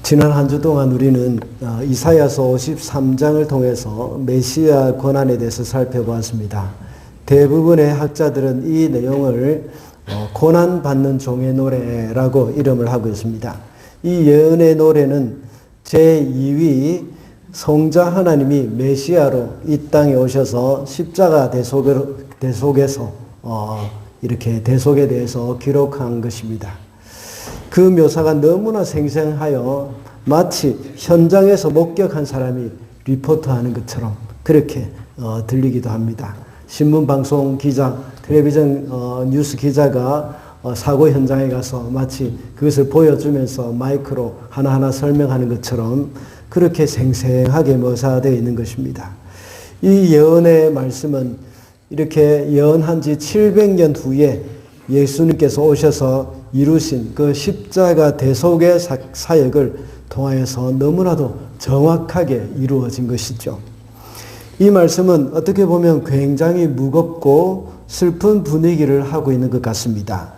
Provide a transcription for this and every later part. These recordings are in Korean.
지난 한 주 동안 우리는 이사야서 53장을 통해서 메시아 고난에 대해서 살펴보았습니다. 대부분의 학자들은 이 내용을 고난받는 종의 노래라고 이름을 하고 있습니다. 이 예언의 노래는 제2위 성자 하나님이 메시아로 이 땅에 오셔서 십자가 대속에서 이렇게 대속에 대해서 기록한 것입니다. 그 묘사가 너무나 생생하여 마치 현장에서 목격한 사람이 리포트하는 것처럼 그렇게 들리기도 합니다. 신문 방송 기자, 텔레비전 뉴스 기자가 사고 현장에 가서 마치 그것을 보여주면서 마이크로 하나하나 설명하는 것처럼 그렇게 생생하게 묘사되어 있는 것입니다. 이 예언의 말씀은 이렇게 예언한 지 700년 후에 예수님께서 오셔서 이루신 그 십자가 대속의 사역을 통하여서 너무나도 정확하게 이루어진 것이죠. 이 말씀은 어떻게 보면 굉장히 무겁고 슬픈 분위기를 하고 있는 것 같습니다.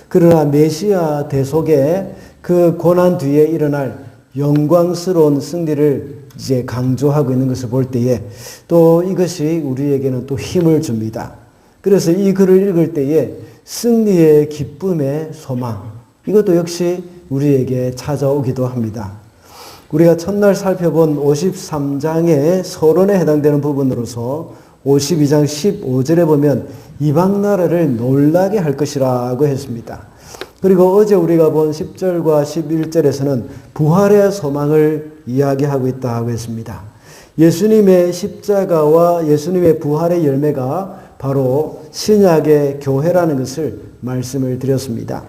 그러나 메시아 대속의 그 고난 뒤에 일어날 영광스러운 승리를 이제 강조하고 있는 것을 볼 때에 또 이것이 우리에게는 또 힘을 줍니다. 그래서 이 글을 읽을 때에 승리의 기쁨의 소망, 이것도 역시 우리에게 찾아오기도 합니다. 우리가 첫날 살펴본 53장의 서론에 해당되는 부분으로서 52장 15절에 보면 이방 나라를 놀라게 할 것이라고 했습니다. 그리고 어제 우리가 본 10절과 11절에서는 부활의 소망을 이야기하고 있다고 했습니다. 예수님의 십자가와 예수님의 부활의 열매가 바로 신약의 교회라는 것을 말씀을 드렸습니다.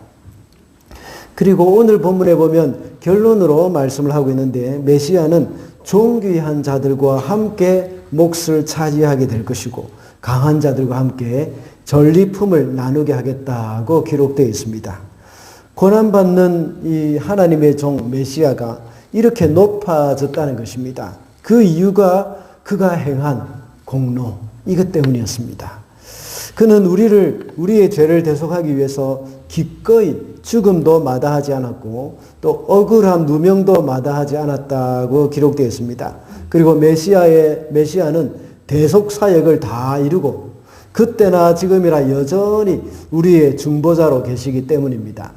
그리고 오늘 본문에 보면 결론으로 말씀을 하고 있는데 메시아는 존귀한 자들과 함께 몫을 차지하게 될 것이고 강한 자들과 함께 전리품을 나누게 하겠다고 기록되어 있습니다. 고난받는 이 하나님의 종 메시아가 이렇게 높아졌다는 것입니다. 그 이유가 그가 행한 공로, 이것 때문이었습니다. 그는 우리의 죄를 대속하기 위해서 기꺼이 죽음도 마다하지 않았고 또 억울한 누명도 마다하지 않았다고 기록되어 있습니다. 그리고 메시아는 대속 사역을 다 이루고 그때나 지금이나 여전히 우리의 중보자로 계시기 때문입니다.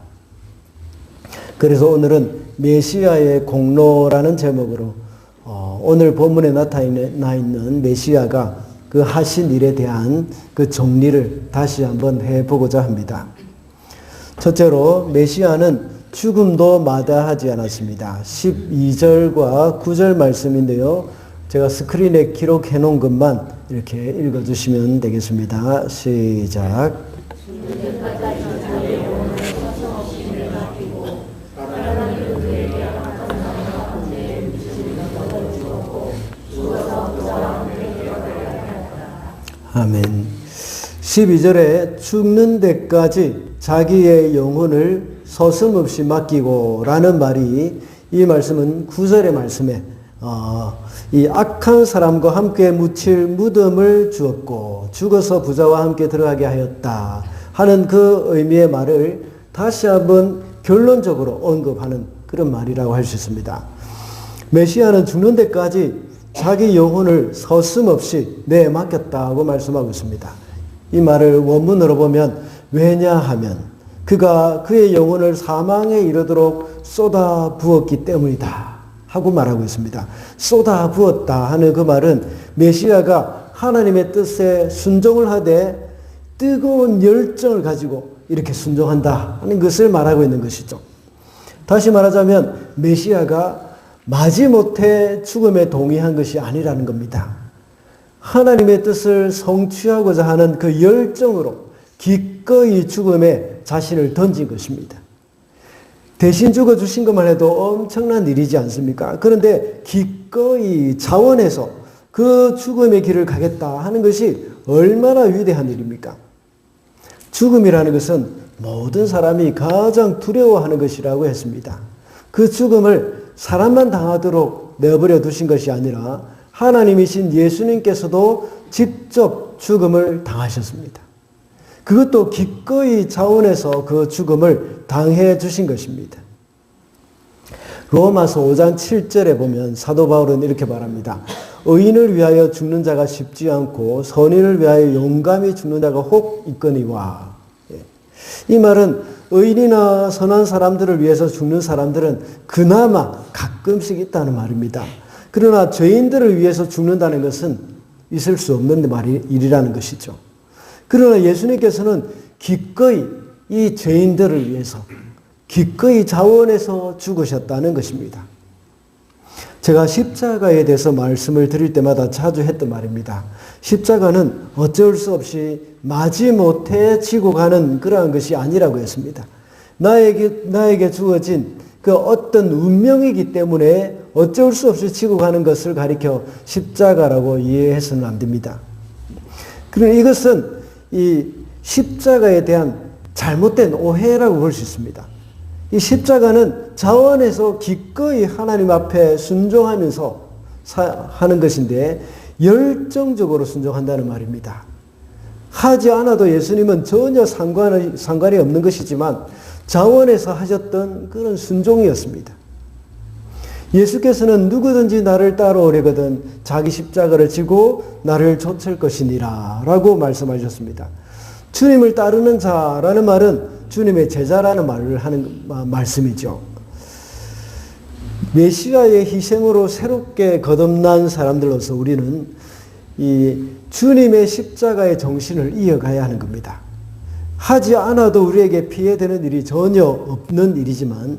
그래서 오늘은 메시아의 공로라는 제목으로 오늘 본문에 나타나 있는 메시아가 그 하신 일에 대한 그 정리를 다시 한번 해보고자 합니다. 첫째로 메시아는 죽음도 마다하지 않았습니다. 12절과 9절 말씀인데요. 제가 스크린에 기록해 놓은 것만 이렇게 읽어주시면 되겠습니다. 시작. 아멘. 12절에 죽는 데까지 자기의 영혼을 서슴없이 맡기고 라는 말이 이 말씀은 9절의 말씀에 이 악한 사람과 함께 묻힐 무덤을 주었고 죽어서 부자와 함께 들어가게 하였다 하는 그 의미의 말을 다시 한번 결론적으로 언급하는 그런 말이라고 할 수 있습니다. 메시아는 죽는 데까지 자기 영혼을 서슴없이 내맡겼다고 말씀하고 있습니다. 이 말을 원문으로 보면 왜냐하면 그가 그의 영혼을 사망에 이르도록 쏟아 부었기 때문이다 하고 말하고 있습니다. 쏟아 부었다 하는 그 말은 메시아가 하나님의 뜻에 순종을 하되 뜨거운 열정을 가지고 이렇게 순종한다 하는 것을 말하고 있는 것이죠. 다시 말하자면 메시아가 마지못해 죽음에 동의한 것이 아니라는 겁니다. 하나님의 뜻을 성취하고자 하는 그 열정으로 기꺼이 죽음에 자신을 던진 것입니다. 대신 죽어주신 것만 해도 엄청난 일이지 않습니까? 그런데 기꺼이 자원해서 그 죽음의 길을 가겠다 하는 것이 얼마나 위대한 일입니까? 죽음이라는 것은 모든 사람이 가장 두려워하는 것이라고 했습니다. 그 죽음을 사람만 당하도록 내버려 두신 것이 아니라 하나님이신 예수님께서도 직접 죽음을 당하셨습니다. 그것도 기꺼이 자원해서 그 죽음을 당해 주신 것입니다. 로마서 5장 7절에 보면 사도 바울은 이렇게 말합니다. 의인을 위하여 죽는 자가 쉽지 않고 선인을 위하여 용감히 죽는 자가 혹 있거니와. 이 말은 의인이나 선한 사람들을 위해서 죽는 사람들은 그나마 가끔씩 있다는 말입니다. 그러나 죄인들을 위해서 죽는다는 것은 있을 수 없는 일이라는 것이죠. 그러나 예수님께서는 기꺼이 이 죄인들을 위해서 기꺼이 자원해서 죽으셨다는 것입니다. 제가 십자가에 대해서 말씀을 드릴 때마다 자주 했던 말입니다. 십자가는 어쩔 수 없이 마지못해 지고 가는 그러한 것이 아니라고 했습니다. 나에게 주어진 그 어떤 운명이기 때문에 어쩔 수 없이 지고 가는 것을 가리켜 십자가라고 이해해서는 안 됩니다. 그러나 이것은 이 십자가에 대한 잘못된 오해라고 볼 수 있습니다. 이 십자가는 자원해서 기꺼이 하나님 앞에 순종하면서 하는 것인데 열정적으로 순종한다는 말입니다. 하지 않아도 예수님은 전혀 상관이 없는 것이지만 자원해서 하셨던 그런 순종이었습니다. 예수께서는 누구든지 나를 따라오려거든 자기 십자가를 지고 나를 좇을 것이니라 라고 말씀하셨습니다. 주님을 따르는 자라는 말은 주님의 제자라는 말을 하는 말씀이죠. 메시아의 희생으로 새롭게 거듭난 사람들로서 우리는 이 주님의 십자가의 정신을 이어가야 하는 겁니다. 하지 않아도 우리에게 피해되는 일이 전혀 없는 일이지만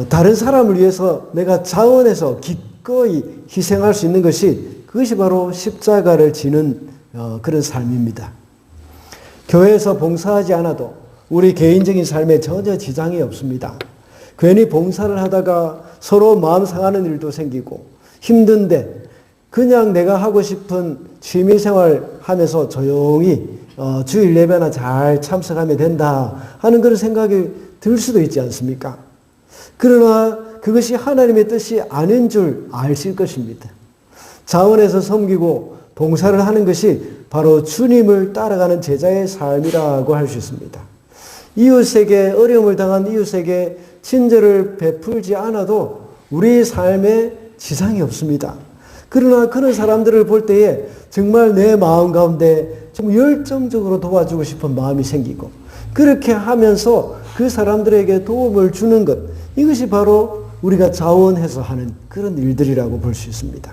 다른 사람을 위해서 내가 자원해서 기꺼이 희생할 수 있는 그것이 바로 십자가를 지는 그런 삶입니다. 교회에서 봉사하지 않아도 우리 개인적인 삶에 전혀 지장이 없습니다. 괜히 봉사를 하다가 서로 마음 상하는 일도 생기고 힘든데 그냥 내가 하고 싶은 취미생활 하면서 조용히 주일 예배나 잘 참석하면 된다 하는 그런 생각이 들 수도 있지 않습니까? 그러나 그것이 하나님의 뜻이 아닌 줄 아실 것입니다. 자원해서 섬기고 봉사를 하는 것이 바로 주님을 따라가는 제자의 삶이라고 할 수 있습니다. 이웃에게 어려움을 당한 이웃에게 친절을 베풀지 않아도 우리 삶에 지장이 없습니다. 그러나 그런 사람들을 볼 때에 정말 내 마음 가운데 좀 열정적으로 도와주고 싶은 마음이 생기고 그렇게 하면서 그 사람들에게 도움을 주는 것, 이것이 바로 우리가 자원해서 하는 그런 일들이라고 볼 수 있습니다.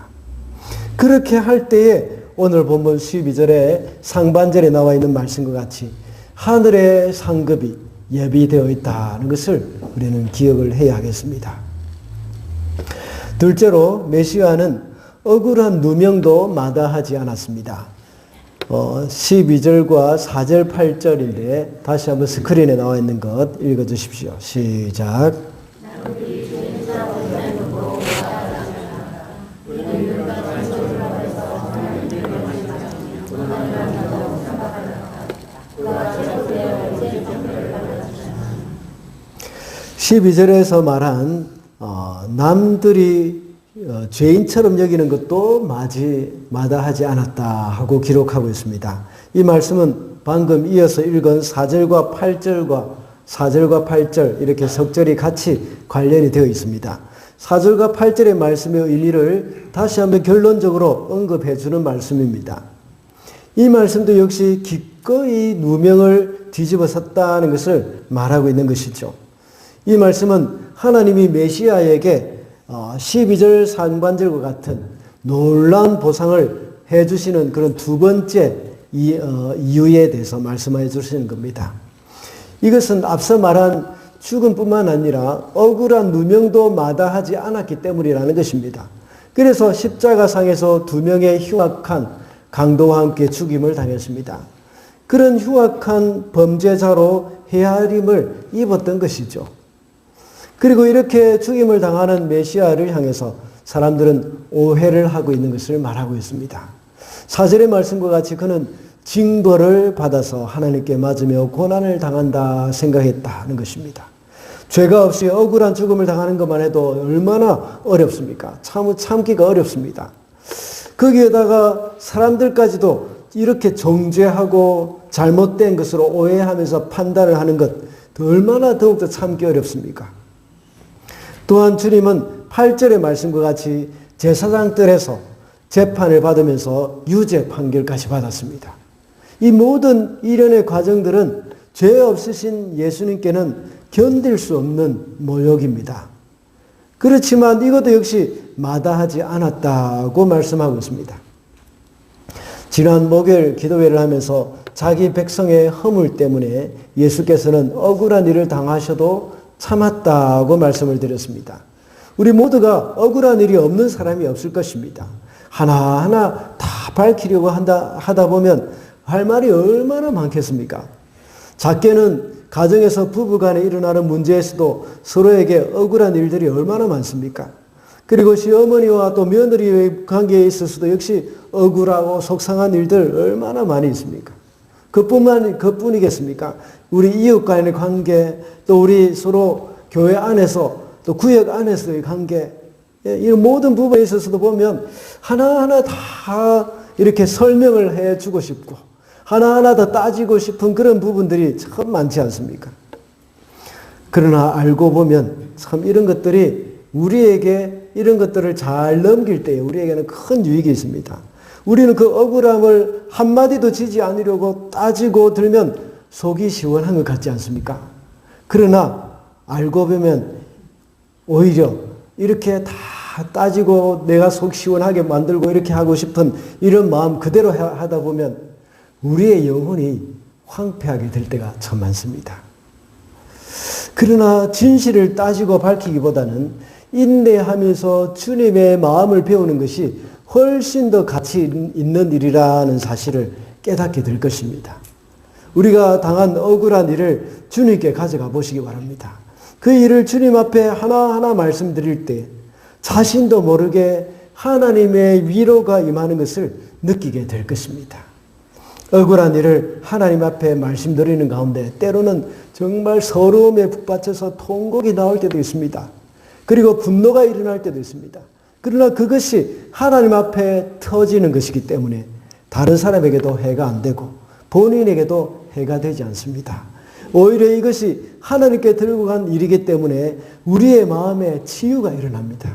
그렇게 할 때에 오늘 본문 12절에 상반절에 나와 있는 말씀과 같이 하늘의 상급이 예비되어 있다는 것을 우리는 기억을 해야 하겠습니다. 둘째로 메시아는 억울한 누명도 마다하지 않았습니다. 12절과 4절 8절인데 다시 한번 스크린에 나와 있는 것 읽어주십시오. 시작. 12절에서 말한 남들이 죄인처럼 여기는 것도 마다하지 않았다 하고 기록하고 있습니다. 이 말씀은 방금 이어서 읽은 4절과 8절 이렇게 석절이 같이 관련이 되어 있습니다. 4절과 8절의 말씀의 의미를 다시 한번 결론적으로 언급해 주는 말씀입니다. 이 말씀도 역시 기꺼이 누명을 뒤집어 섰다는 것을 말하고 있는 것이죠. 이 말씀은 하나님이 메시아에게 12절 상반절과 같은 놀라운 보상을 해주시는 그런 두 번째 이유에 대해서 말씀해 주시는 겁니다. 이것은 앞서 말한 죽음뿐만 아니라 억울한 누명도 마다하지 않았기 때문이라는 것입니다. 그래서 십자가상에서 두 명의 흉악한 강도와 함께 죽임을 당했습니다. 그런 흉악한 범죄자로 헤아림을 입었던 것이죠. 그리고 이렇게 죽임을 당하는 메시아를 향해서 사람들은 오해를 하고 있는 것을 말하고 있습니다. 4절의 말씀과 같이 그는 징벌을 받아서 하나님께 맞으며 고난을 당한다 생각했다는 것입니다. 죄가 없이 억울한 죽음을 당하는 것만 해도 얼마나 어렵습니까? 참기가 어렵습니다. 거기에다가 사람들까지도 이렇게 정죄하고 잘못된 것으로 오해하면서 판단을 하는 것 얼마나 더욱더 참기 어렵습니까? 또한 주님은 8절의 말씀과 같이 제사장들에서 재판을 받으면서 유죄 판결까지 받았습니다. 이 모든 일련의 과정들은 죄 없으신 예수님께는 견딜 수 없는 모욕입니다. 그렇지만 이것도 역시 마다하지 않았다고 말씀하고 있습니다. 지난 목요일 기도회를 하면서 자기 백성의 허물 때문에 예수께서는 억울한 일을 당하셔도 참았다고 말씀을 드렸습니다. 우리 모두가 억울한 일이 없는 사람이 없을 것입니다. 하나하나 다 밝히려고 하다 보면 할 말이 얼마나 많겠습니까? 작게는 가정에서 부부간에 일어나는 문제에서도 서로에게 억울한 일들이 얼마나 많습니까? 그리고 시어머니와 또 며느리의 관계에 있어서도 역시 억울하고 속상한 일들 얼마나 많이 있습니까? 그뿐이겠습니까? 우리 이웃 간의 관계, 또 우리 서로 교회 안에서 또 구역 안에서의 관계, 이런 모든 부분에 있어서도 보면 하나하나 다 이렇게 설명을 해주고 싶고 하나하나 더 따지고 싶은 그런 부분들이 참 많지 않습니까? 그러나 알고 보면 참 이런 것들이 우리에게 이런 것들을 잘 넘길 때에 우리에게는 큰 유익이 있습니다. 우리는 그 억울함을 한마디도 지지 않으려고 따지고 들면 속이 시원한 것 같지 않습니까? 그러나 알고 보면 오히려 이렇게 다 따지고 내가 속 시원하게 만들고 이렇게 하고 싶은 이런 마음 그대로 하다 보면 우리의 영혼이 황폐하게 될 때가 참 많습니다. 그러나 진실을 따지고 밝히기보다는 인내하면서 주님의 마음을 배우는 것이 훨씬 더 가치 있는 일이라는 사실을 깨닫게 될 것입니다. 우리가 당한 억울한 일을 주님께 가져가 보시기 바랍니다. 그 일을 주님 앞에 하나하나 말씀드릴 때 자신도 모르게 하나님의 위로가 임하는 것을 느끼게 될 것입니다. 억울한 일을 하나님 앞에 말씀드리는 가운데 때로는 정말 서러움에 북받쳐서 통곡이 나올 때도 있습니다. 그리고 분노가 일어날 때도 있습니다. 그러나 그것이 하나님 앞에 터지는 것이기 때문에 다른 사람에게도 해가 안 되고 본인에게도 해가 되지 않습니다. 오히려 이것이 하나님께 들고 간 일이기 때문에 우리의 마음에 치유가 일어납니다.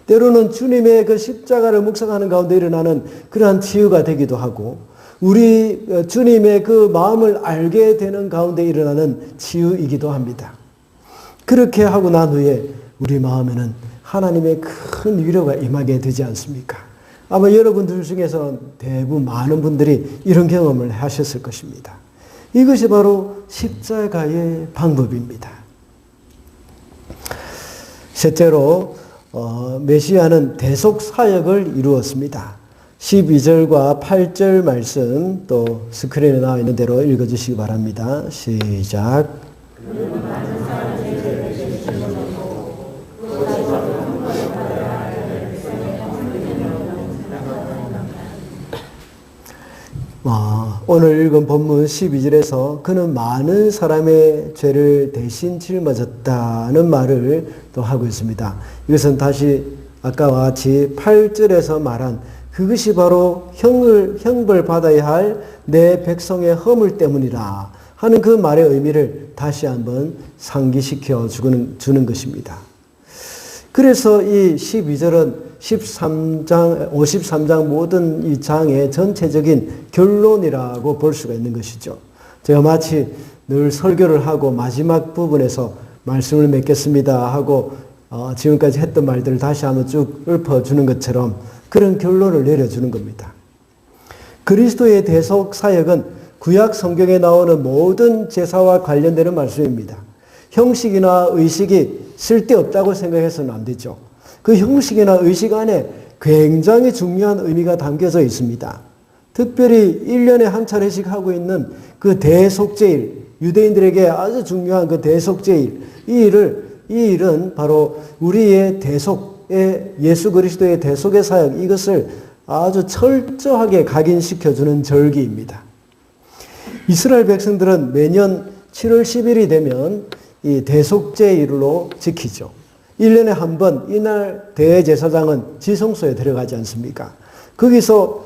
때로는 주님의 그 십자가를 묵상하는 가운데 일어나는 그러한 치유가 되기도 하고 우리 주님의 그 마음을 알게 되는 가운데 일어나는 치유이기도 합니다. 그렇게 하고 난 후에 우리 마음에는 하나님의 큰 위로가 임하게 되지 않습니까? 아마 여러분들 중에서 대부분 많은 분들이 이런 경험을 하셨을 것입니다. 이것이 바로 십자가의 방법입니다. 셋째로 메시아는 대속 사역을 이루었습니다. 12절과 8절 말씀 또 스크린에 나와 있는 대로 읽어주시기 바랍니다. 시작. 오늘 읽은 본문 12절에서 그는 많은 사람의 죄를 대신 짊어졌다는 말을 또 하고 있습니다. 이것은 다시 아까와 같이 8절에서 말한 그것이 바로 형벌 받아야 할 내 백성의 허물 때문이라 하는 그 말의 의미를 다시 한번 상기시켜 주는 것입니다. 그래서 이 12절은 53장 모든 이 장의 전체적인 결론이라고 볼 수가 있는 것이죠. 제가 마치 늘 설교를 하고 마지막 부분에서 말씀을 맺겠습니다 하고 지금까지 했던 말들을 다시 한번 쭉 읊어주는 것처럼 그런 결론을 내려주는 겁니다. 그리스도의 대속 사역은 구약 성경에 나오는 모든 제사와 관련되는 말씀입니다. 형식이나 의식이 쓸데없다고 생각해서는 안 되죠. 그 형식이나 의식 안에 굉장히 중요한 의미가 담겨져 있습니다. 특별히 1년에 한 차례씩 하고 있는 그 대속제일, 유대인들에게 아주 중요한 그 대속제일, 이 일은 바로 우리의 대속의 예수 그리스도의 대속의 사역, 이것을 아주 철저하게 각인시켜주는 절기입니다. 이스라엘 백성들은 매년 7월 10일이 되면 이 대속제일로 지키죠. 1년에 한 번 이날 대제사장은 지성소에 들어가지 않습니까? 거기서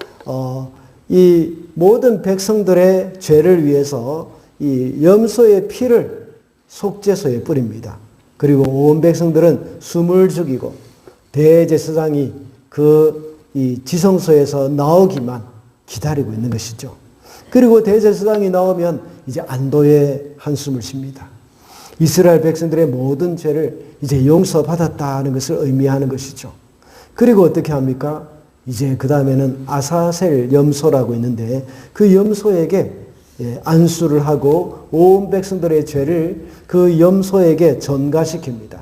이 모든 백성들의 죄를 위해서 이 염소의 피를 속죄소에 뿌립니다. 그리고 온 백성들은 숨을 죽이고 대제사장이 이 지성소에서 나오기만 기다리고 있는 것이죠. 그리고 대제사장이 나오면 이제 안도의 한숨을 쉽니다. 이스라엘 백성들의 모든 죄를 이제 용서받았다는 것을 의미하는 것이죠. 그리고 어떻게 합니까? 이제 그 다음에는 아사셀 염소라고 있는데 그 염소에게 안수를 하고 온 백성들의 죄를 그 염소에게 전가시킵니다.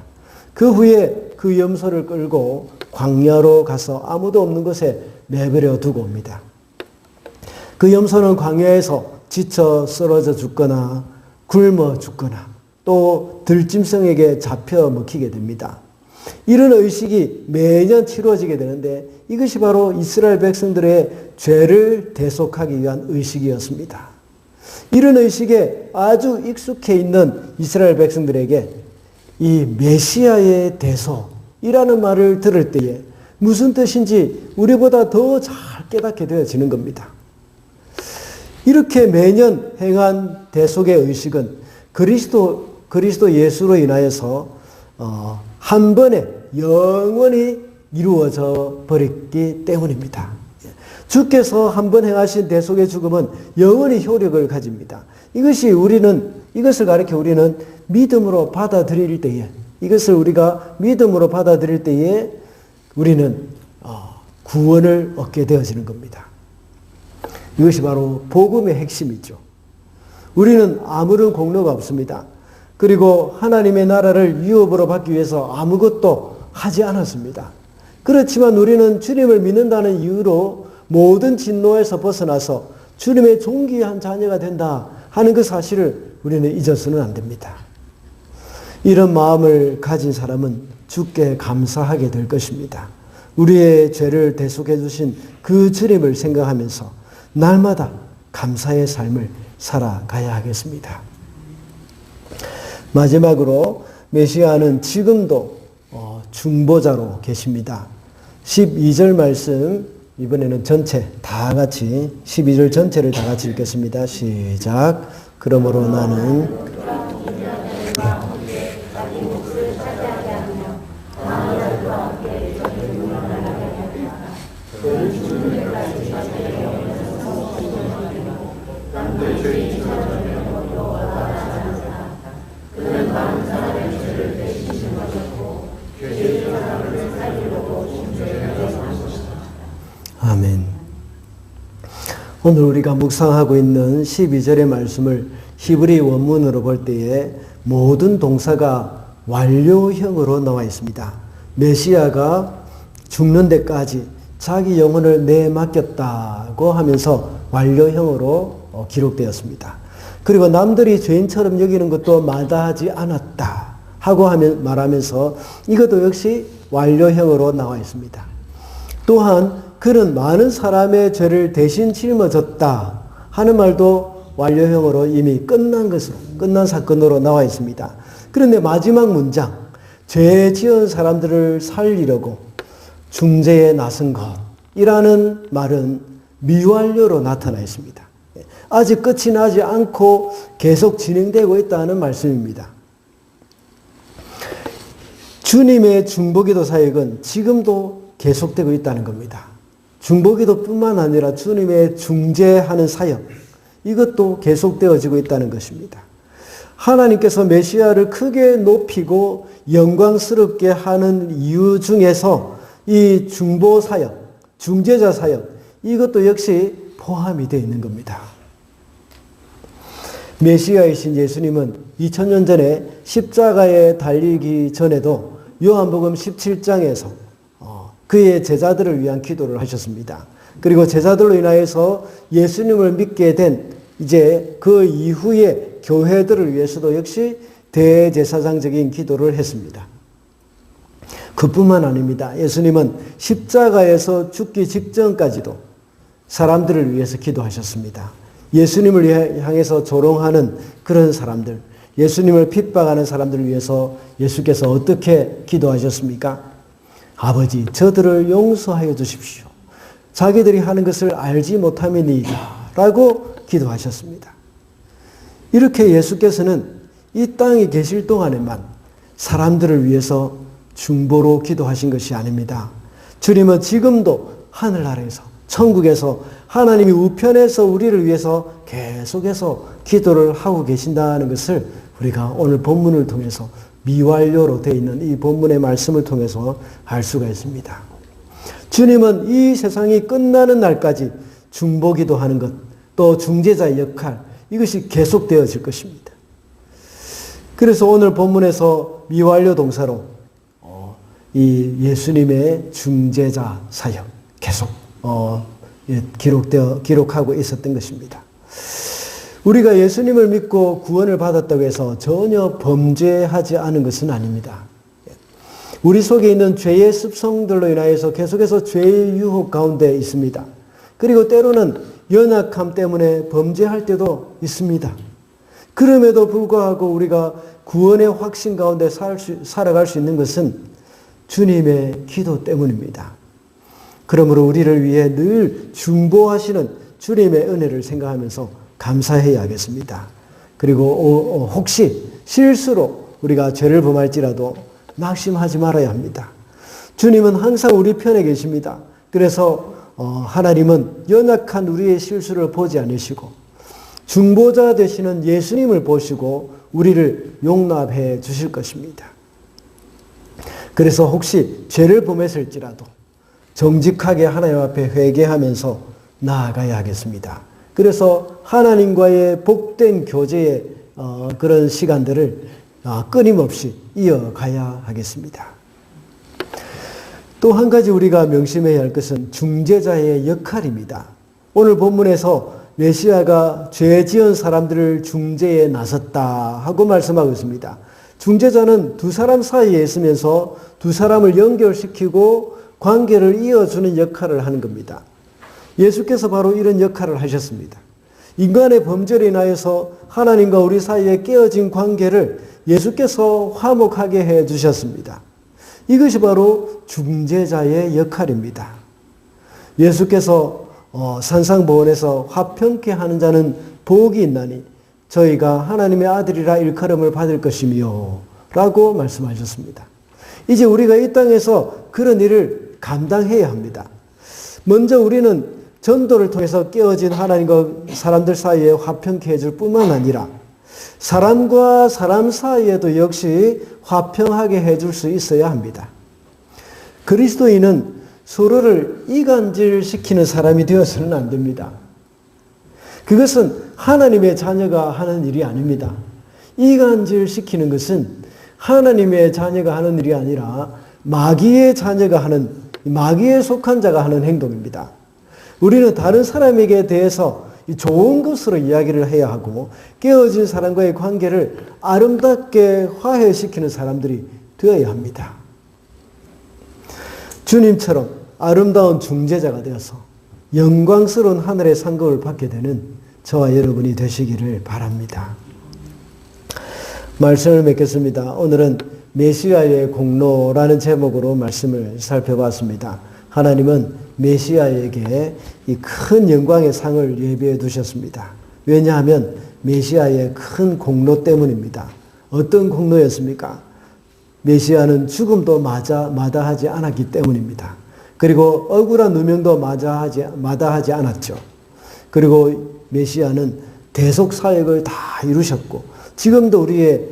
그 후에 그 염소를 끌고 광야로 가서 아무도 없는 곳에 내버려 두고 옵니다. 그 염소는 광야에서 지쳐 쓰러져 죽거나 굶어 죽거나 또 들짐승에게 잡혀 먹히게 됩니다. 이런 의식이 매년 치루어지게 되는데 이것이 바로 이스라엘 백성들의 죄를 대속하기 위한 의식이었습니다. 이런 의식에 아주 익숙해 있는 이스라엘 백성들에게 이 메시아의 대속이라는 말을 들을 때에 무슨 뜻인지 우리보다 더 잘 깨닫게 되어지는 겁니다. 이렇게 매년 행한 대속의 의식은 그리스도 예수로 인하여서 한 번에 영원히 이루어져 버렸기 때문입니다. 주께서 한 번 행하신 대속의 죽음은 영원히 효력을 가집니다. 이것을 가리켜 우리는 믿음으로 받아들일 때에, 이것을 우리가 믿음으로 받아들일 때에 우리는 구원을 얻게 되어지는 겁니다. 이것이 바로 복음의 핵심이죠. 우리는 아무런 공로가 없습니다. 그리고 하나님의 나라를 유업으로 받기 위해서 아무것도 하지 않았습니다. 그렇지만 우리는 주님을 믿는다는 이유로 모든 진노에서 벗어나서 주님의 존귀한 자녀가 된다 하는 그 사실을 우리는 잊어서는 안 됩니다. 이런 마음을 가진 사람은 주께 감사하게 될 것입니다. 우리의 죄를 대속해 주신 그 주님을 생각하면서 날마다 감사의 삶을 살아가야 하겠습니다. 마지막으로 메시아는 지금도 중보자로 계십니다. 12절 말씀 이번에는 전체 다 같이 12절 전체를 다 같이 읽겠습니다. 시작. 그러므로 나는 아멘. 오늘 우리가 묵상하고 있는 12절의 말씀을 히브리 원문으로 볼 때에 모든 동사가 완료형으로 나와 있습니다. 메시아가 죽는 데까지 자기 영혼을 내맡겼다고 하면서 완료형으로 기록되었습니다. 그리고 남들이 죄인처럼 여기는 것도 마다하지 않았다 하고 말하면서 이것도 역시 완료형으로 나와 있습니다. 또한 그는 많은 사람의 죄를 대신 짊어졌다 하는 말도 완료형으로 이미 끝난 사건으로 나와 있습니다. 그런데 마지막 문장, 죄 지은 사람들을 살리려고 중재에 나선 것이라는 말은 미완료로 나타나 있습니다. 아직 끝이 나지 않고 계속 진행되고 있다는 말씀입니다. 주님의 중보기도 사역은 지금도 계속되고 있다는 겁니다. 중보기도뿐만 아니라 주님의 중재하는 사역, 이것도 계속되어지고 있다는 것입니다. 하나님께서 메시아를 크게 높이고 영광스럽게 하는 이유 중에서 이 중보 사역, 중재자 사역, 이것도 역시 포함이 되어 있는 겁니다. 메시아이신 예수님은 2000년 전에 십자가에 달리기 전에도 요한복음 17장에서 그의 제자들을 위한 기도를 하셨습니다. 그리고 제자들로 인하여서 예수님을 믿게 된 이제 그 이후의 교회들을 위해서도 역시 대제사장적인 기도를 했습니다. 그뿐만 아닙니다. 예수님은 십자가에서 죽기 직전까지도 사람들을 위해서 기도하셨습니다. 예수님을 향해서 조롱하는 그런 사람들, 예수님을 핍박하는 사람들을 위해서 예수께서 어떻게 기도하셨습니까? 아버지, 저들을 용서하여 주십시오. 자기들이 하는 것을 알지 못함이니이다 라고 기도하셨습니다. 이렇게 예수께서는 이 땅에 계실 동안에만 사람들을 위해서 중보로 기도하신 것이 아닙니다. 주님은 지금도 하늘나라에서, 천국에서 하나님이 우편에서 우리를 위해서 계속해서 기도를 하고 계신다는 것을 우리가 오늘 본문을 통해서, 미완료로 되어 있는 이 본문의 말씀을 통해서 알 수가 있습니다. 주님은 이 세상이 끝나는 날까지 중보기도하는 것, 또 중재자의 역할, 이것이 계속되어질 것입니다. 그래서 오늘 본문에서 미완료 동사로 이 예수님의 중재자 사역 계속 기록하고 있었던 것입니다. 우리가 예수님을 믿고 구원을 받았다고 해서 전혀 범죄하지 않은 것은 아닙니다. 우리 속에 있는 죄의 습성들로 인하여서 계속해서 죄의 유혹 가운데 있습니다. 그리고 때로는 연약함 때문에 범죄할 때도 있습니다. 그럼에도 불구하고 우리가 구원의 확신 가운데 살아갈 수 있는 것은 주님의 기도 때문입니다. 그러므로 우리를 위해 늘 중보하시는 주님의 은혜를 생각하면서 감사해야 하겠습니다. 그리고 혹시 실수로 우리가 죄를 범할지라도 낙심하지 말아야 합니다. 주님은 항상 우리 편에 계십니다. 그래서 하나님은 연약한 우리의 실수를 보지 않으시고 중보자 되시는 예수님을 보시고 우리를 용납해 주실 것입니다. 그래서 혹시 죄를 범했을지라도 정직하게 하나님 앞에 회개하면서 나아가야 하겠습니다. 그래서 하나님과의 복된 교제의 그런 시간들을 끊임없이 이어가야 하겠습니다. 또 한 가지 우리가 명심해야 할 것은 중재자의 역할입니다. 오늘 본문에서 메시아가 죄 지은 사람들을 중재에 나섰다 하고 말씀하고 있습니다. 중재자는 두 사람 사이에 있으면서 두 사람을 연결시키고 관계를 이어주는 역할을 하는 겁니다. 예수께서 바로 이런 역할을 하셨습니다. 인간의 범죄로 인하여서 하나님과 우리 사이에 깨어진 관계를 예수께서 화목하게 해 주셨습니다. 이것이 바로 중재자의 역할입니다. 예수께서 산상보원에서 화평케 하는 자는 복이 있나니 저희가 하나님의 아들이라 일컬음을 받을 것이며 라고 말씀하셨습니다. 이제 우리가 이 땅에서 그런 일을 감당해야 합니다. 먼저 우리는 전도를 통해서 깨어진 하나님과 사람들 사이에 화평케 해줄 뿐만 아니라 사람과 사람 사이에도 역시 화평하게 해줄 수 있어야 합니다. 그리스도인은 서로를 이간질시키는 사람이 되어서는 안 됩니다. 그것은 하나님의 자녀가 하는 일이 아닙니다. 이간질시키는 것은 하나님의 자녀가 하는 일이 아니라 마귀의 자녀가 하는, 마귀에 속한 자가 하는 행동입니다. 우리는 다른 사람에게 대해서 좋은 것으로 이야기를 해야 하고 깨어진 사람과의 관계를 아름답게 화해시키는 사람들이 되어야 합니다. 주님처럼 아름다운 중재자가 되어서 영광스러운 하늘의 상급을 받게 되는 저와 여러분이 되시기를 바랍니다. 말씀을 맺겠습니다. 오늘은 메시아의 공로라는 제목으로 말씀을 살펴봤습니다. 하나님은 메시아에게 이 큰 영광의 상을 예비해 두셨습니다. 왜냐하면 메시아의 큰 공로 때문입니다. 어떤 공로였습니까? 메시아는 죽음도 마다하지 않았기 때문입니다. 그리고 억울한 누명도 마다하지 않았죠. 그리고 메시아는 대속 사역을 다 이루셨고 지금도 우리의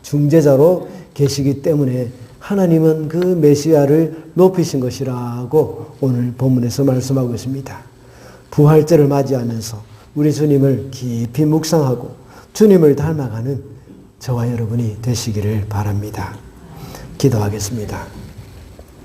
중재자로 계시기 때문에 하나님은 그 메시아를 높이신 것이라고 오늘 본문에서 말씀하고 있습니다. 부활절을 맞이하면서 우리 주님을 깊이 묵상하고 주님을 닮아가는 저와 여러분이 되시기를 바랍니다. 기도하겠습니다.